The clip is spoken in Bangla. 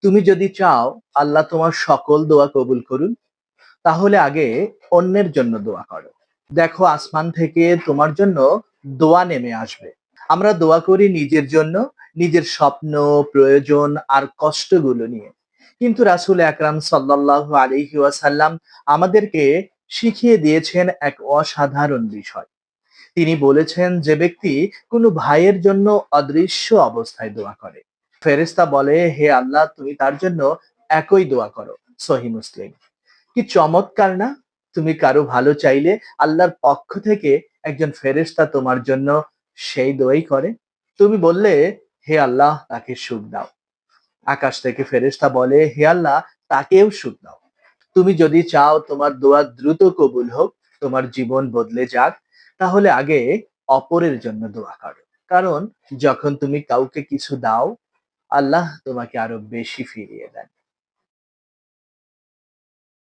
তুমি যদি চাও আল্লাহ তোমার সকল দোয়া কবুল করুন, তাহলে আগে অন্যের জন্য দোয়া করো। দেখো, আসমান থেকে তোমার জন্য দোয়া নেমে আসবে। আমরা দোয়া করি নিজের জন্য, নিজের স্বপ্ন, প্রয়োজন আর কষ্টগুলো নিয়ে। কিন্তু রাসূল আকরাম সাল্লাল্লাহু আলাইহি ওয়াসাল্লাম আমাদেরকে শিখিয়ে দিয়েছেন এক অসাধারণ বিষয়। তিনি বলেছেন, যে ব্যক্তি কোনো ভাইয়ের জন্য অদৃশ্য অবস্থায় দোয়া করে, ফেরেশতা বলে, হে আল্লাহ, তুমি তার জন্য একই দোয়া করো। সহিহ মুসলিম। কি চমৎকার না? তুমি কারো ভালো চাইলে আল্লাহর পক্ষ থেকে একজন ফেরেশতা তোমার জন্য সেই দোয়াই করে। তুমি বললে, হে আল্লাহ, তাকে সুখ দাও। আকাশ থেকে ফেরেশতা বলে, হে আল্লাহ, তাকেও সুখ দাও। তুমি যদি চাও তোমার দোয়া দ্রুত কবুল হোক, তোমার জীবন বদলে যাক, তাহলে আগে অপরের জন্য দোয়া করো। কারণ যখন তুমি কাউকে কিছু দাও, আল্লাহ তোমাকে আরো বেশি ফিরিয়ে দেন।